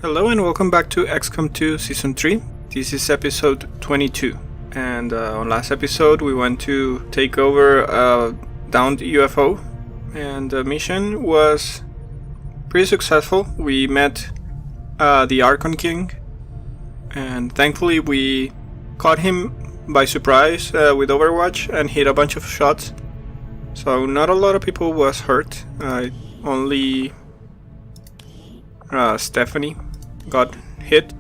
Hello and welcome back to XCOM 2 Season 3. This is episode 22. And on last episode we went to take over a downed UFO. And the mission was pretty successful. We met the Archon King. And thankfully we caught him by surprise with Overwatch and hit a bunch of shots. So not a lot of people was hurt. Only Stephanie got hit,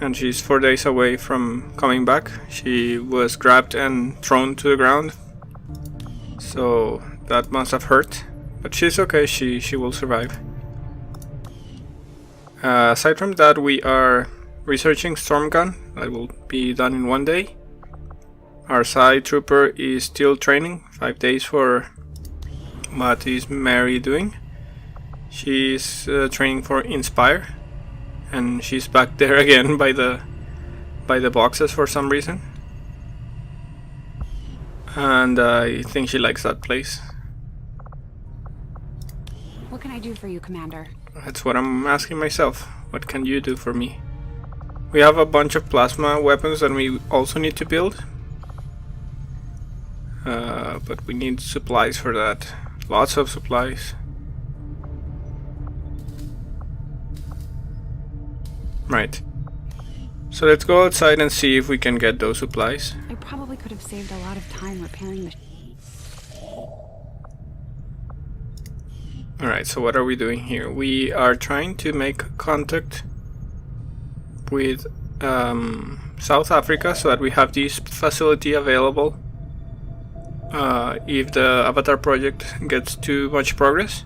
and she's 4 days away from coming back. She was grabbed and thrown to the ground, so that must have hurt, but she's okay. She will survive. Aside from that, we are researching Storm Gun. That will be done in 1 day. Our side trooper is still training. 5 days for what is Mary doing. She's training for Inspire, and she's back there again by the boxes for some reason. And I think she likes that place. What can I do for you, Commander? That's what I'm asking myself. What can you do for me? We have a bunch of plasma weapons that we also need to build. But we need supplies for that. Lots of supplies. Right. So let's go outside and see if we can get those supplies. I probably could have saved a lot of time repairing the... Alright, so what are we doing here? We are trying to make contact with South Africa so that we have this facility available if the Avatar project gets too much progress.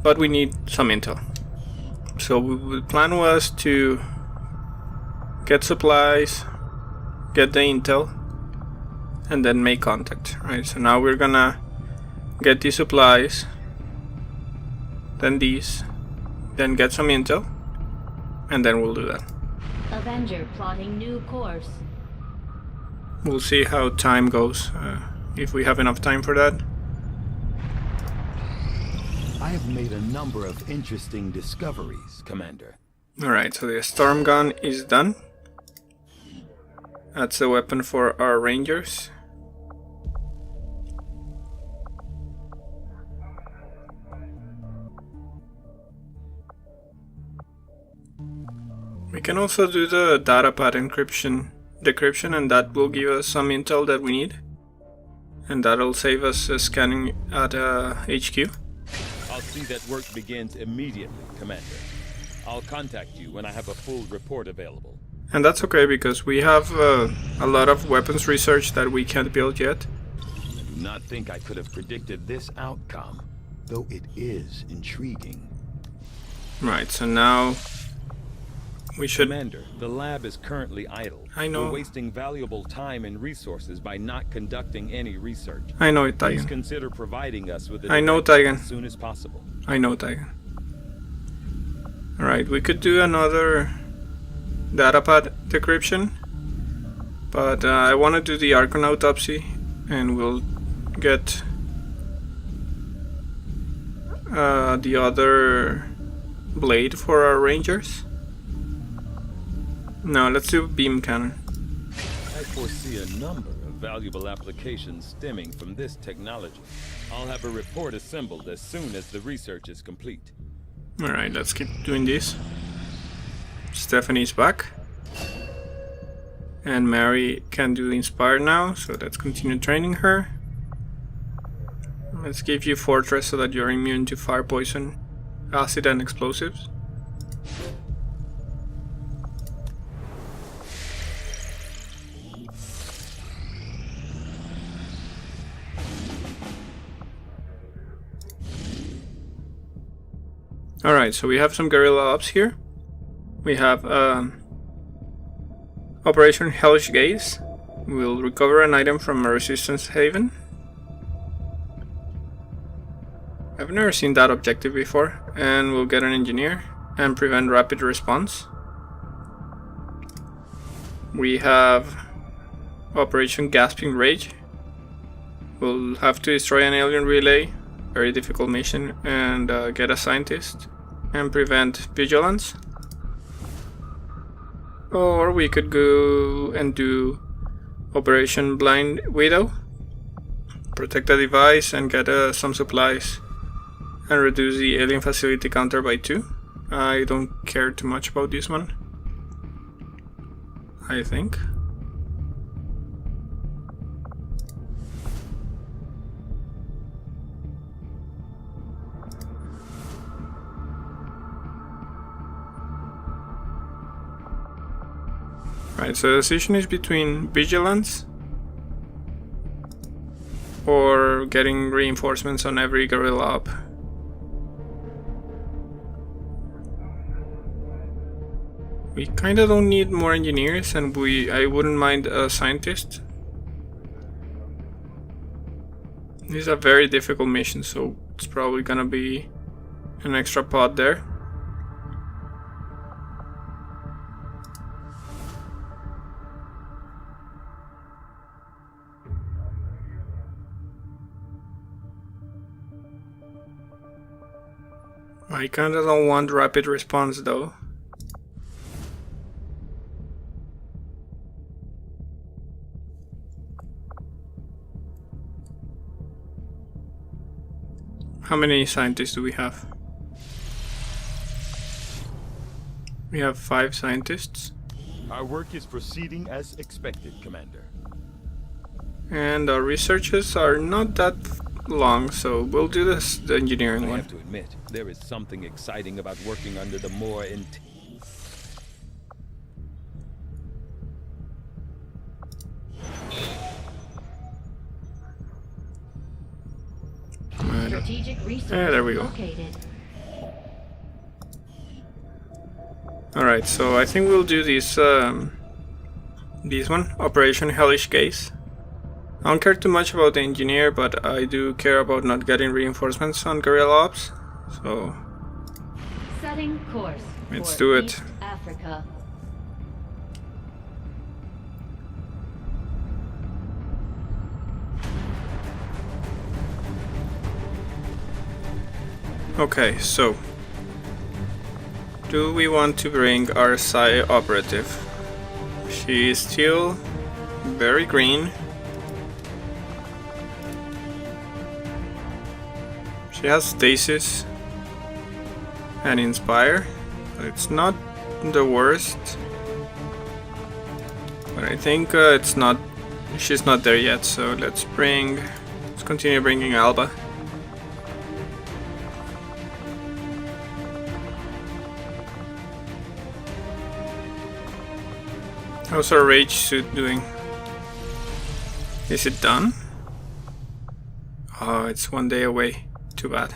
But we need some intel. So the plan was to get supplies, get the intel, and then make contact. Right, so now we're gonna get these supplies, then these, then get some intel, and then we'll do that. Avenger plotting new course. We'll see how time goes, if we have enough time for that. I have made a number of interesting discoveries, Commander. Alright, so the storm gun is done. That's a weapon for our rangers. We can also do the datapad decryption, and that will give us some intel that we need. And that'll save us scanning at HQ. I'll see that work begins immediately, Commander. I'll contact you when I have a full report available. And that's okay, because we have a lot of weapons research that we can't build yet. I do not think I could have predicted this outcome, though it is intriguing. Right, so now we should... Commander, the lab is currently idle. I know. We're wasting valuable time and resources by not conducting any research. I know it, Please Taigan. consider providing us with I know, directive Taigan. as soon as possible. I know, Taigan. Alright, we could do another datapad decryption, but I want to do the Archon autopsy, and we'll get the other blade for our rangers. No, let's do beam cannon. I foresee a number of valuable applications stemming from this technology. I'll have a report assembled as soon as the research is complete. Alright, let's keep doing this. Stephanie's back. And Mary can do Inspire now, so let's continue training her. Let's give you Fortress so that you're immune to fire, poison, acid, and explosives. Alright, so we have some guerrilla ops here. We have Operation Hellish Gaze. We'll recover an item from a resistance haven. I've never seen that objective before. And we'll get an engineer and prevent rapid response. We have Operation Gasping Rage. We'll have to destroy an alien relay, very difficult mission, and get a scientist and prevent vigilance. Or we could go and do Operation Blind Widow. Protect the device and get some supplies. And reduce the alien facility counter by 2. I don't care too much about this one, I think. Right, so the decision is between vigilance or getting reinforcements on every guerrilla up. We kinda don't need more engineers, and I wouldn't mind a scientist. This is a very difficult mission, so it's probably gonna be an extra pod there. I kinda don't want rapid response though. How many scientists do we have? We have 5 scientists. Our work is proceeding as expected, Commander. And our researches are not that long, so we'll do the engineering I one. have to admit, there is something exciting about working under the more Strategic resource there we go. located. Alright, so I think we'll do this one, Operation Hellish Gaze. I don't care too much about the engineer, but I do care about not getting reinforcements on guerrilla ops, so Setting course. Let's for do it. East Africa. okay, so do we want to bring our Psi operative? She is still very green. She has stasis and inspire. It's not the worst, but I think she's not there yet. So let's continue bringing Alba. How's our rage suit doing? Is it done? Oh, it's 1 day away. Too bad.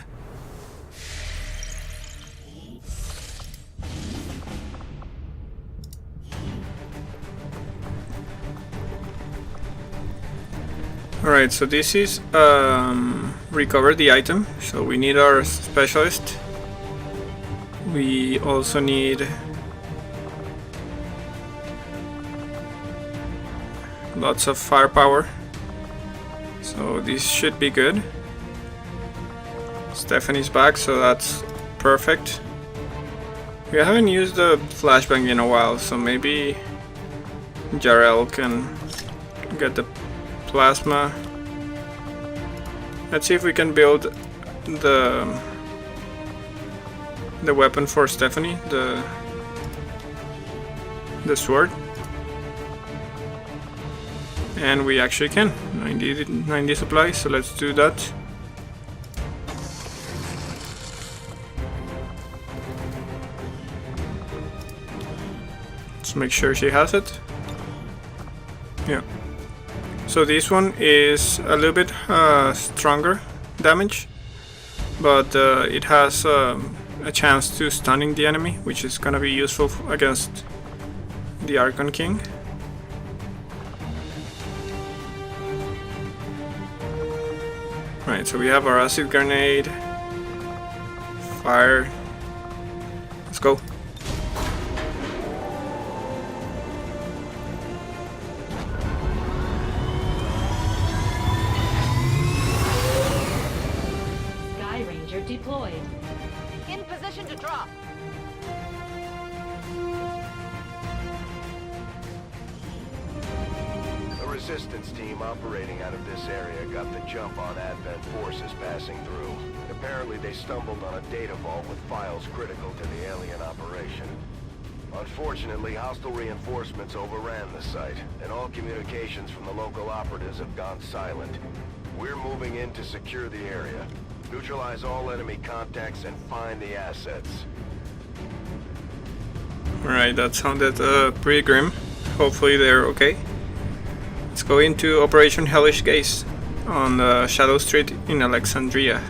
Alright, so this is recover the item. So we need our specialist. We also need lots of firepower. So this should be good. Stephanie's back, so that's perfect. We haven't used the flashbang in a while, so maybe Jarrell can get the plasma. Let's see if we can build the weapon for Stephanie, the sword. And we actually can. 90 supplies, so let's do that. Let's make sure she has it. Yeah. So this one is a little bit stronger damage, but it has a chance to stunning the enemy, which is gonna be useful against the Archon King. Right, so we have our acid grenade, fire. Let's go. Sky Ranger deployed. In position to drop. assistance team operating out of this area got the jump on Advent forces passing through. Apparently they stumbled on a data vault with files critical to the alien operation. Unfortunately, hostile reinforcements overran the site, and all communications from the local operatives have gone silent. We're moving in to secure the area, neutralize all enemy contacts, and find the assets. Alright, that sounded pretty grim. Hopefully they're okay. Let's go into Operation Hellish Gaze on Shadow Street in Alexandria.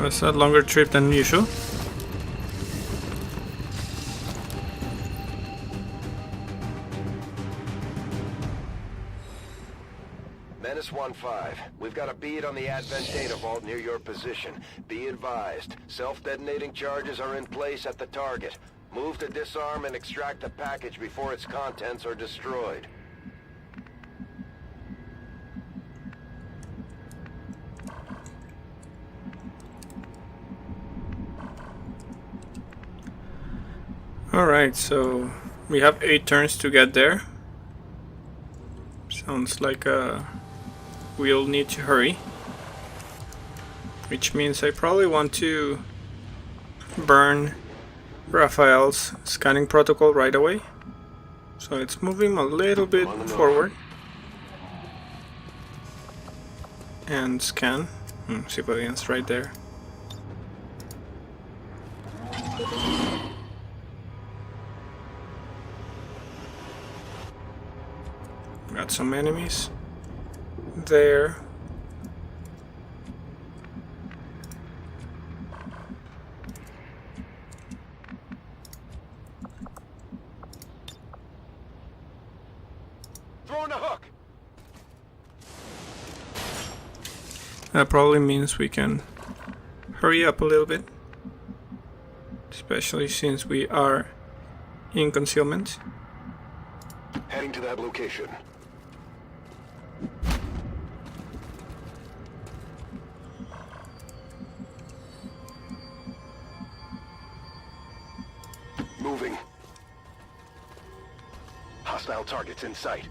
It's a longer trip than usual. Menace 1-5, we've got a bead on the Advent data vault near your position. Be advised, self-detonating charges are in place at the target. Move to disarm and extract the package before its contents are destroyed. Alright, so we have 8 turns to get there. Sounds like we'll need to hurry. Which means I probably want to burn Raphael's scanning protocol right away. So it's moving a little bit forward. And scan. Civilians right there. Got some enemies there. Throwing a hook! That probably means we can hurry up a little bit, especially since we are in concealment. Heading to that location. Moving. Hostile targets in sight.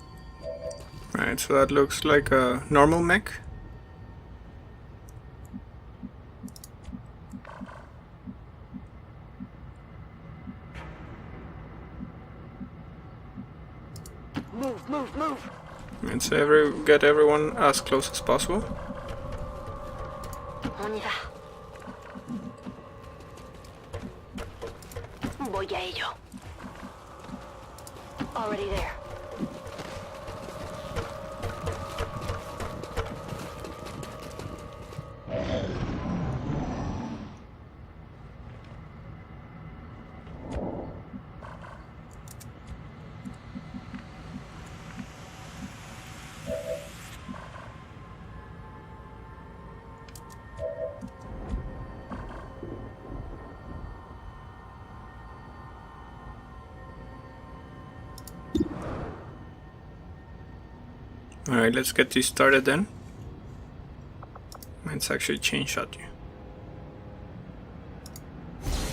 Right, so that looks like a normal mech. Move! Let's get everyone as close as possible. On y va. Voy a ello. Already there. Alright, let's get this started then. Let's actually chain shot you.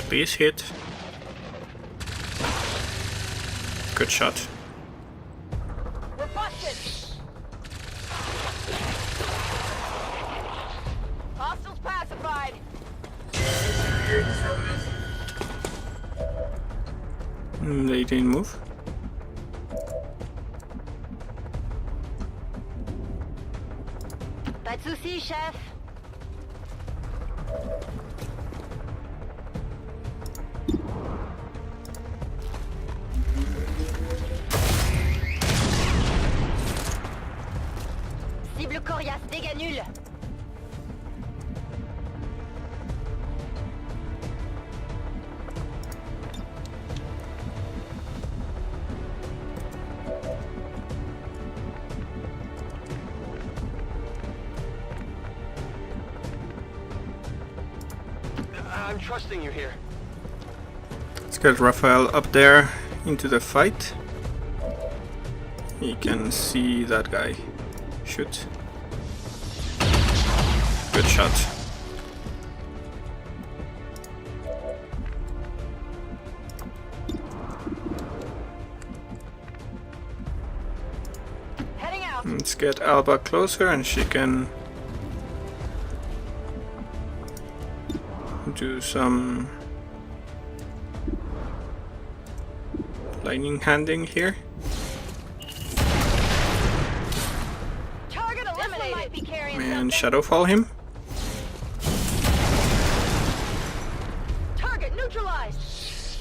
Please hit. Good shot. We're busted! Hostiles pacified! They didn't move. Pas de soucis, chef. Cible coriace, dégâts nuls. I'm trusting you here. Let's get Raphael up there into the fight. He can see that guy. Shoot. Good shot. Heading out. Let's get Alba closer and she can do some lightning handing here. Target eliminated. Might be carrying And something. Shadowfall him. Target neutralized.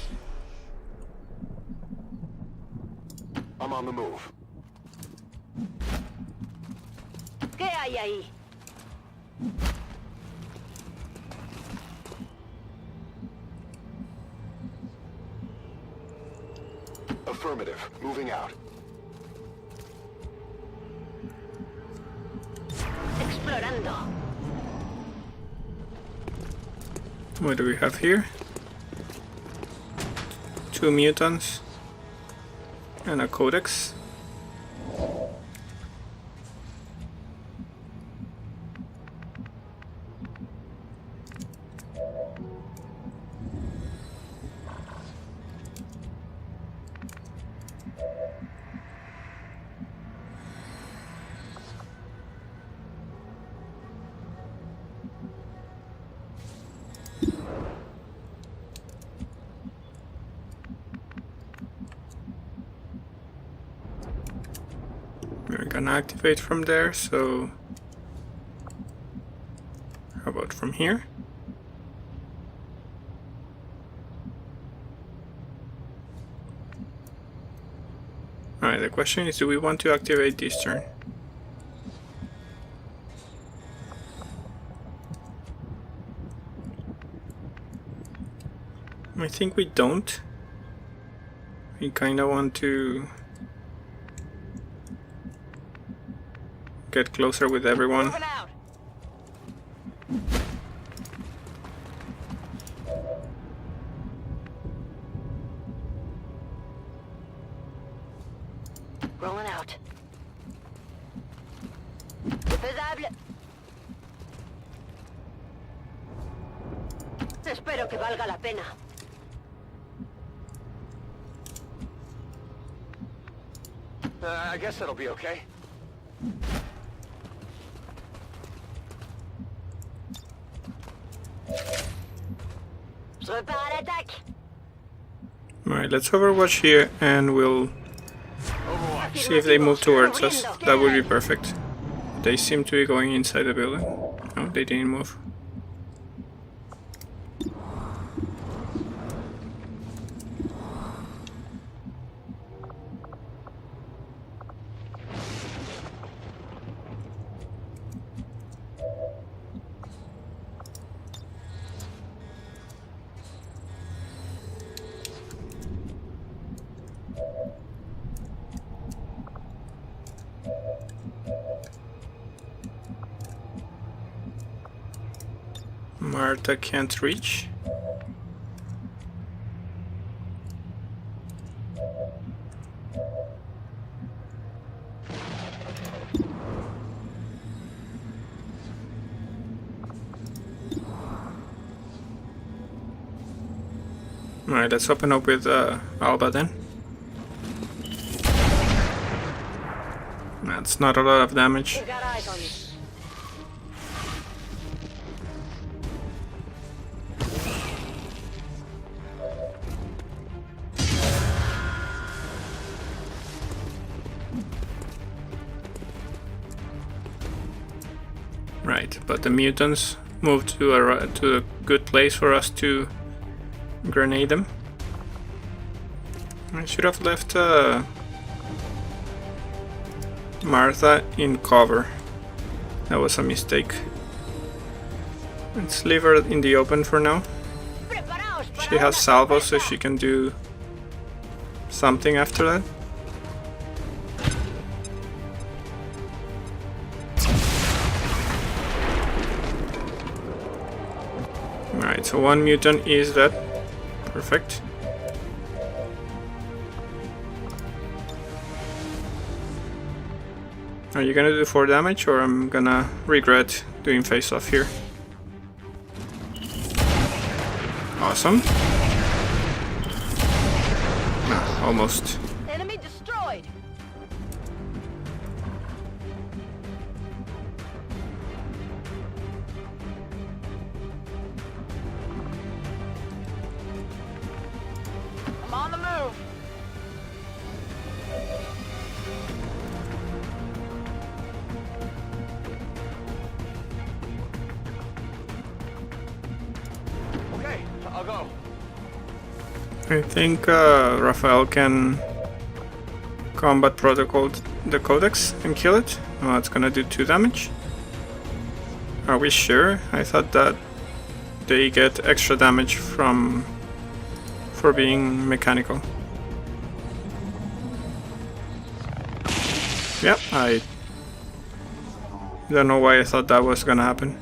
I'm on the move. ¿Qué hay ahí? Affirmative. Moving out. Explorando. What do we have here? 2 mutants and a codex. We're gonna activate from there, so how about from here? Alright, the question is, do we want to activate this turn? I think we don't. We kinda want to get closer with everyone. Moving out. Rolling out. C'est faisable. Espero que valga la pena. I guess that'll be okay. Je repars à l'attaque. Alright, let's overwatch here and we'll see if they move towards us. That would be perfect. They seem to be going inside the building. No, they didn't move. Martha can't reach. Alright, let's open up with Alba then. That's not a lot of damage. We've got eyes on you. Right, but the mutants moved to a good place for us to grenade them. I should have left Martha in cover. That was a mistake. Let's leave her in the open for now. Preparaos para She has una salvo, so sorpresa. she can do something after that. Alright, so one mutant is dead. Perfect. Are you gonna do 4 damage, or I'm gonna regret doing face-off here? Awesome. Ah, almost. Enemy destroyed. I'm on the move. Okay, I'll go. I think Raphael can combat protocol the codex and kill it. Oh, it's gonna do 2 damage. Are we sure? I thought that they get extra damage for being mechanical. Yep, I don't know why I thought that was gonna happen.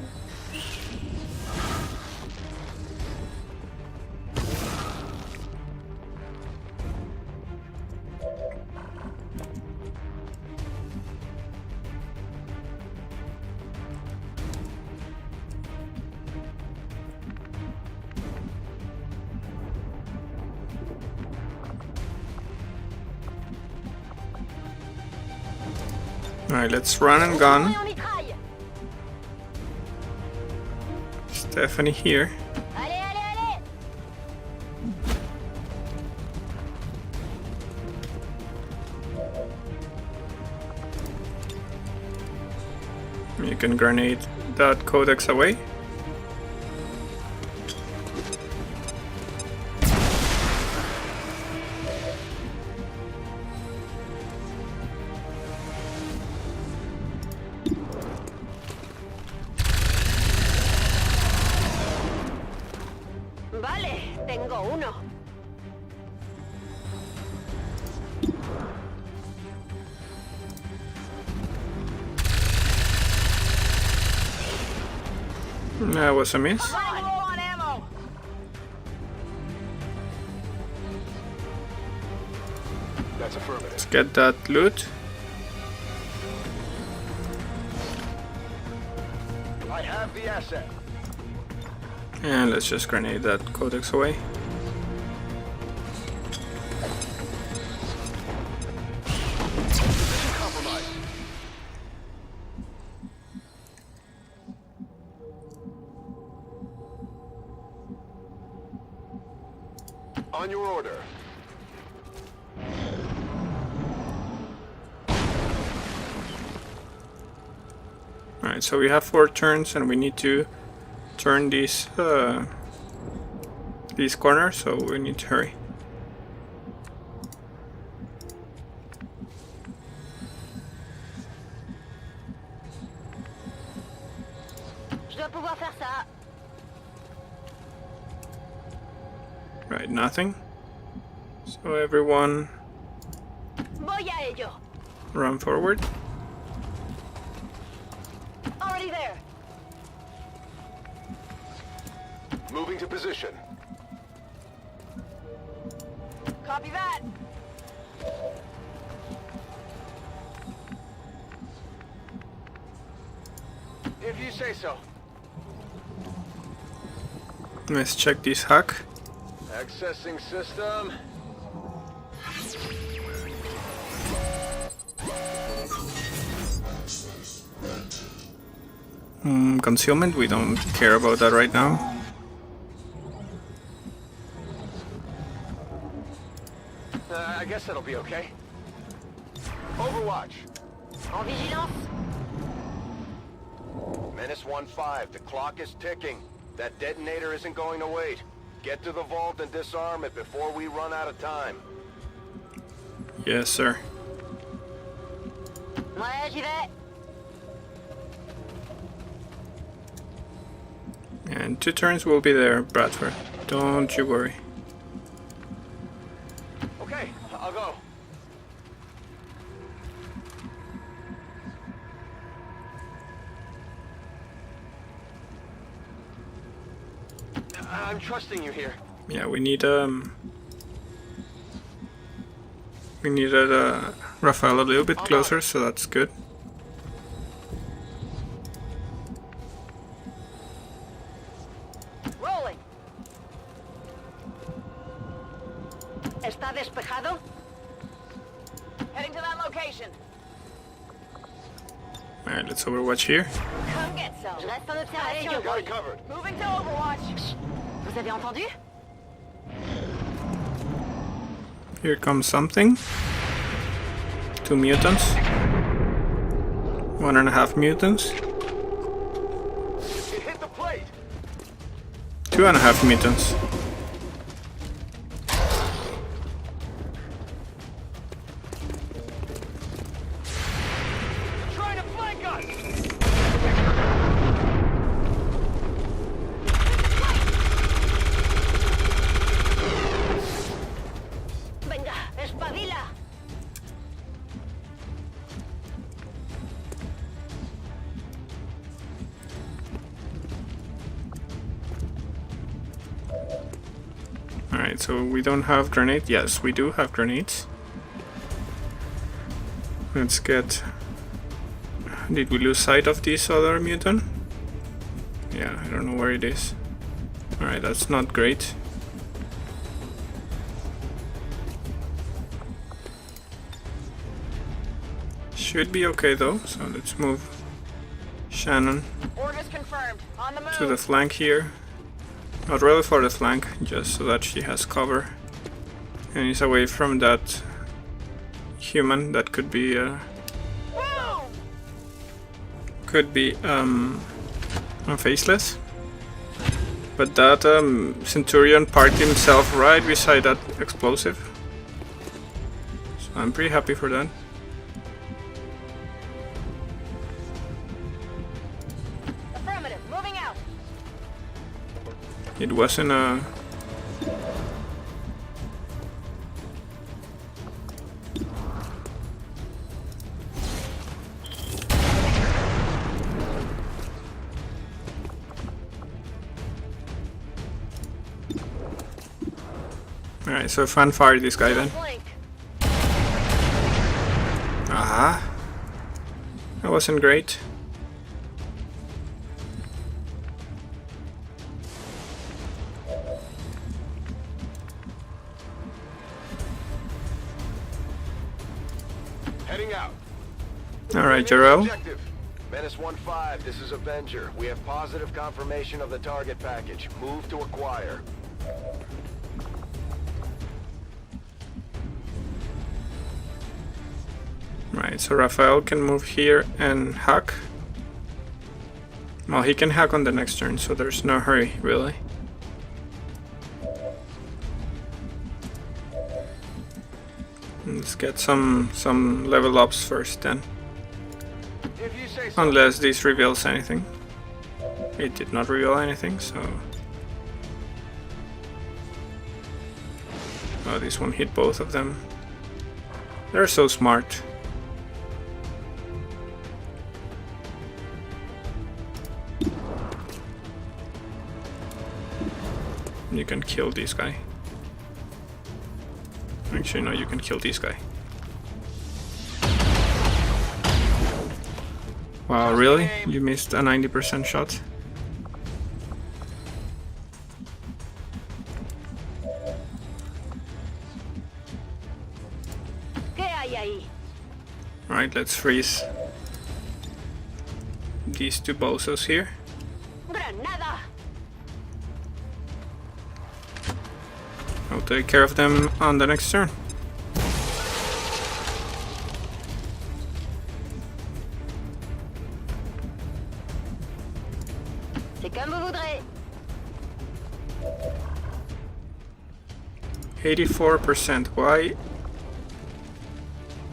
Alright, let's run and gun. Stephanie here. Allez, allez, allez. You can grenade that codex away. Vale, tengo uno. That was a miss. Running low on ammo. That's affirmative. Let's get that loot. I have the asset. And let's just grenade that codex away. Position compromised. On your order. Alright, so we have 4 turns and we need to turn these corners, so we need to hurry. Je dois pouvoir faire ça. Right, nothing. So everyone Voy a ello. run forward. Already there. Moving to position. Copy that. If you say so. Let's check this hack. Accessing system. Concealment, we don't care about that right now. I guess that'll be okay. Overwatch. En vigilance. Menace 1-5, the clock is ticking. That detonator isn't going to wait. Get to the vault and disarm it before we run out of time. Yes, sir. Ouais, j'y vais. And 2 turns will be there, Bradford. Don't you worry. Okay, I'll go. I'm trusting you here. Yeah, we needed Raphael a little bit closer, so that's good. Despejado? Heading to that location. Alright, let's overwatch here. Come get some. Je reste en observation. Got it covered. Moving to Overwatch. Vous avez entendu? Here comes something. 2 mutants. 1.5 mutants. It hit the plate. 2.5 mutants. Trying to flank us. Venga, espabila. Alright, so we don't have grenade. Yes, we do have grenades. Let's get... Did we lose sight of this other mutant? Yeah, I don't know where it is. Alright, that's not great. Should be okay though, so let's move Shannon Orders confirmed. On the move. to the flank here. Not really for the flank, just so that she has cover. And is away from that human that could be faceless. But that Centurion parked himself right beside that explosive. So I'm pretty happy for that. Affirmative. Moving out. It wasn't a... Alright, so fanfare this guy then. Flank. Aha. That wasn't great. Heading out. Alright, Jarrell. Objective. Menace 1-5, this is Avenger. We have positive confirmation of the target package. Move to acquire. Right, so Raphael can move here and hack. Well, he can hack on the next turn, so there's no hurry, really. Let's get some level ups first then. If you say so. Unless this reveals anything. It did not reveal anything, so... Oh, this one hit both of them. They're so smart. You can kill this guy. Actually, no, you can kill this guy. Wow, really? You missed a 90% shot? ¿Qué hay ahí? Alright, let's freeze these two bozos here. Granada. I'll take care of them on the next turn. C'est comme vous voudrez. 84%. Why?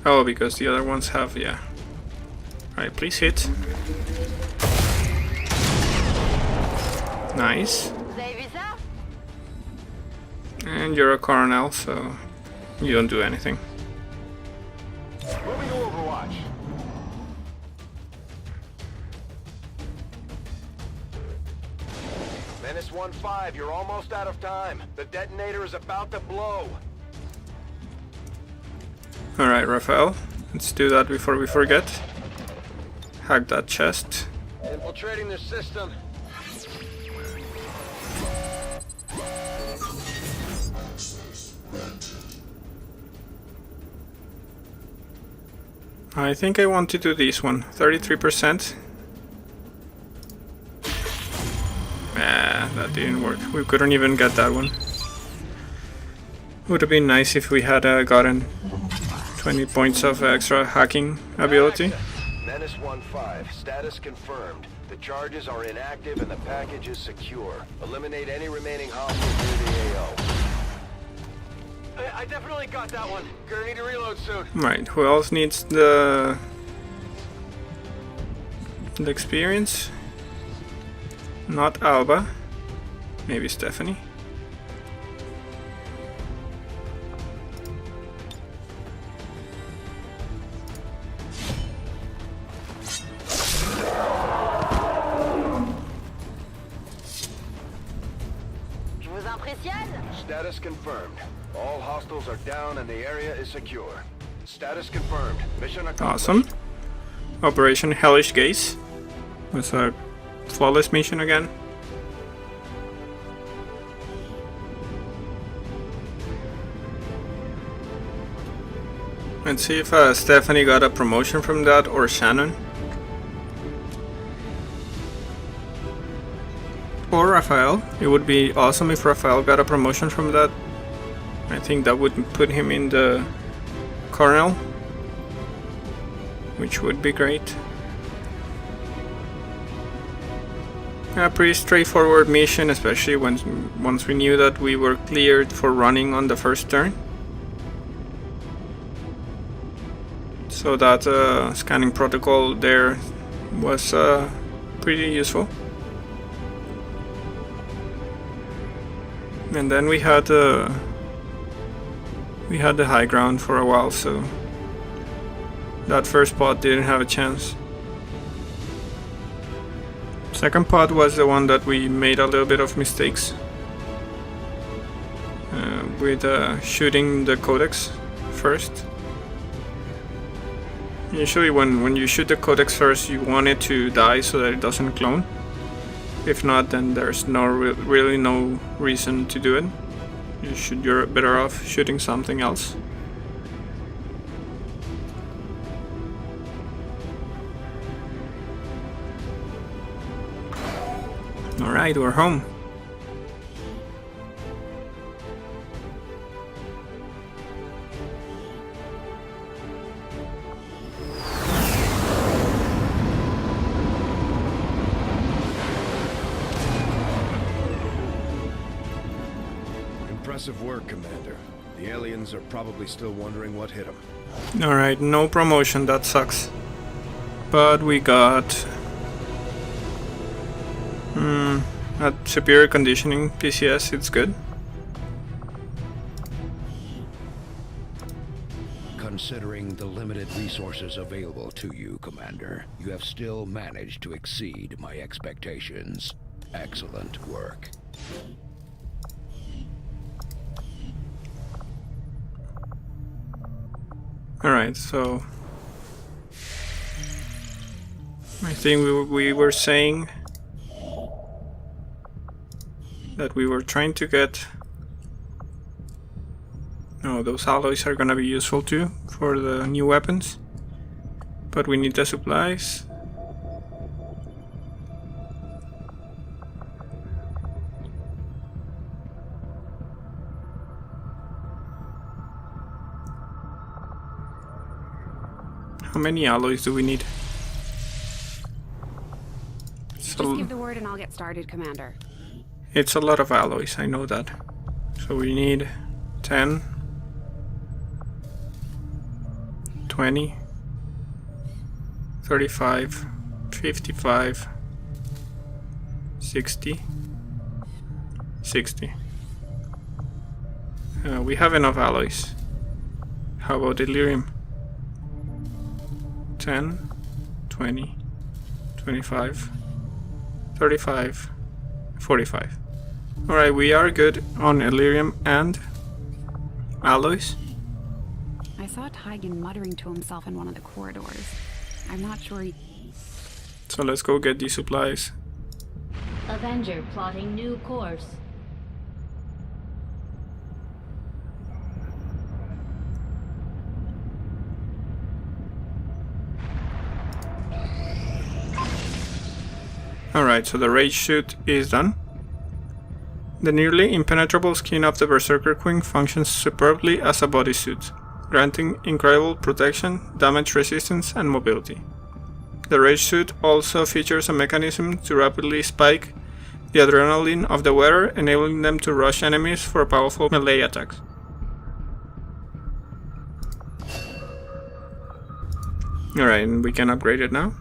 Oh, because the other ones have, yeah. Alright, please hit. Nice. Vous avez vu ça? And you're a colonel, so you don't do anything. Moving to Overwatch. Menace 1-5, you're almost out of time. The detonator is about to blow. Alright, Raphael. Let's do that before we forget. Hack that chest. Infiltrating their system. I think I want to do this one. 33%. That didn't work. We couldn't even get that one. Would have been nice if we had gotten 20 points of extra hacking ability. Menace 1-5, status confirmed. The charges are inactive and the package is secure. Eliminate any remaining hostiles near the AO. I definitely got that one. Gonna need to reload soon. Right, who else needs the experience? Not Alba. Maybe Stephanie. Je vous impressionne? Status confirmed. All hostiles are down and the area is secure. Status confirmed. Mission accomplished. Awesome. Operation Hellish Gaze was a flawless mission again. Let's see if Stephanie got a promotion from that, or Shannon. Or Raphael. It would be awesome if Raphael got a promotion from that. I think that would put him in the Colonel, which would be great. A pretty straightforward mission, especially once we knew that we were cleared for running on the first turn. So that scanning protocol there was pretty useful. And then we had the high ground for a while, so that first pod didn't have a chance. Second pod was the one that we made a little bit of mistakes with shooting the codex first. Usually when you shoot the codex first, you want it to die so that it doesn't clone. If not, then there's really no reason to do it. You're better off shooting something else. Alright, we're home. Impressive work, Commander. The aliens are probably still wondering what hit them. Alright, no promotion, that sucks. But we got at superior conditioning PCS, it's good. Considering the limited resources available to you, Commander, you have still managed to exceed my expectations. Excellent work. Alright, so I think we were saying that we were trying to get... No, those alloys are gonna be useful too for the new weapons, but we need the supplies. How many alloys do we need? Just give the word and I'll get started, Commander. It's a lot of alloys, I know that. So we need 10, 20, 35, 55, 60, 60. We have enough alloys. How about delirium? 10, 20, 25, 35, 45. Alright, we are good on Illyrium and alloys. I saw Tygan muttering to himself in one of the corridors. I'm not sure he... So let's go get these supplies. Avenger plotting new course. Alright, so the rage suit is done. The nearly impenetrable skin of the Berserker Queen functions superbly as a bodysuit, granting incredible protection, damage resistance, and mobility. The rage suit also features a mechanism to rapidly spike the adrenaline of the wearer, enabling them to rush enemies for powerful melee attacks. Alright, and we can upgrade it now.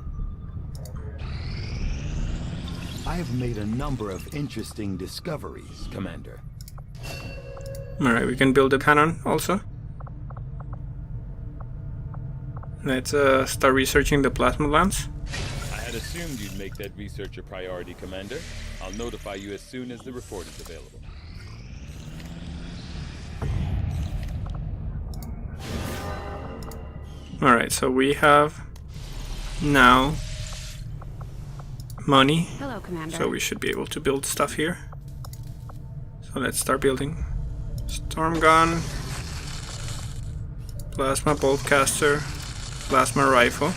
I have made a number of interesting discoveries, Commander. Alright, we can build a cannon also. Let's start researching the plasma lance. I had assumed you'd make that research a priority, Commander. I'll notify you as soon as the report is available. Alright, so we have now money. Hello, Commander. So we should be able to build stuff here. So let's start building. Storm gun, plasma bolt caster, plasma rifle.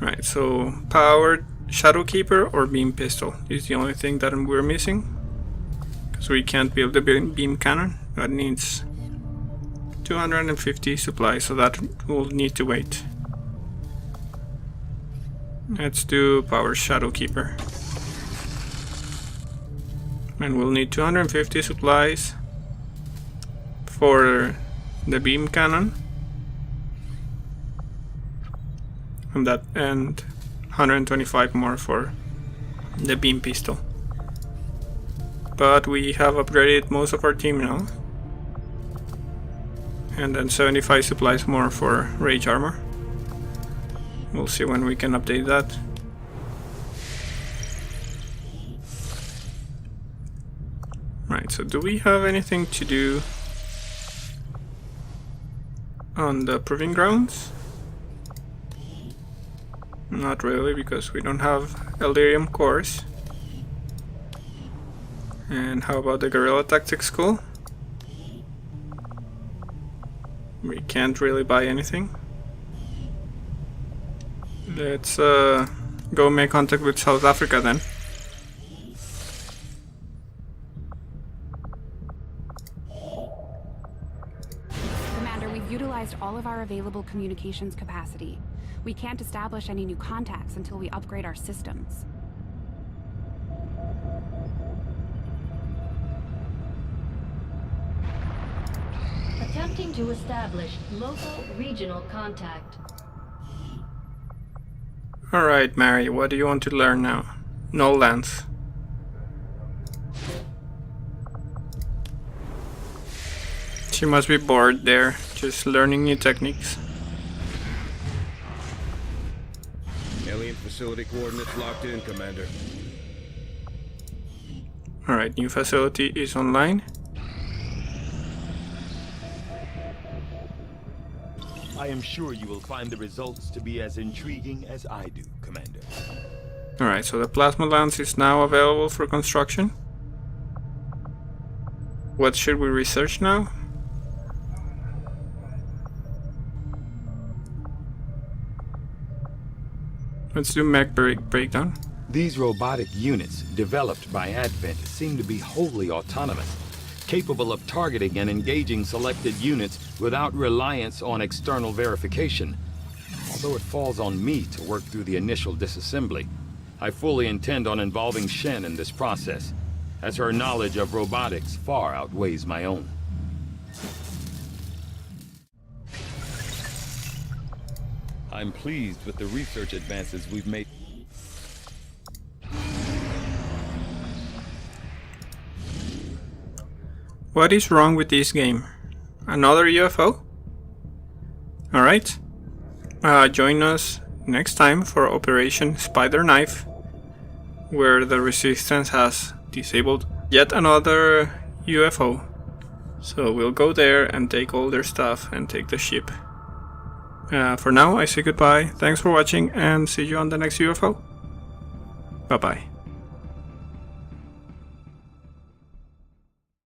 Right, so powered shadow keeper or beam pistol is the only thing that we're missing. Because we can't build the beam cannon. That needs 250 supplies, so that will need to wait. Let's do power shadow keeper. And we'll need 250 supplies for the beam cannon. And 125 more for the beam pistol. But we have upgraded most of our team now. And then 75 supplies more for rage armor. We'll see when we can update that. Right, so do we have anything to do on the proving grounds? Not really, because we don't have Elerium cores. And how about the guerrilla tactics school? We can't really buy anything. Let's go make contact with South Africa then. Commander, we've utilized all of our available communications capacity. We can't establish any new contacts until we upgrade our systems. Attempting to establish local regional contact. Alright, Mary, what do you want to learn now? No lance. She must be bored there, just learning new techniques. Alien facility coordinates locked in, Commander. Alright, new facility is online. I am sure you will find the results to be as intriguing as I do, Commander. Alright, so the plasma lance is now available for construction. What should we research now? Let's do mech breakdown. These robotic units, developed by Advent, seem to be wholly autonomous, capable of targeting and engaging selected units without reliance on external verification. Although it falls on me to work through the initial disassembly, I fully intend on involving Shen in this process, as her knowledge of robotics far outweighs my own. I'm pleased with the research advances we've made. What is wrong with this game? Another UFO? Alright. Join us next time for Operation Spider Knife, where the Resistance has disabled yet another UFO. So we'll go there and take all their stuff and take the ship. For now, I say goodbye, thanks for watching, and see you on the next UFO. Bye bye.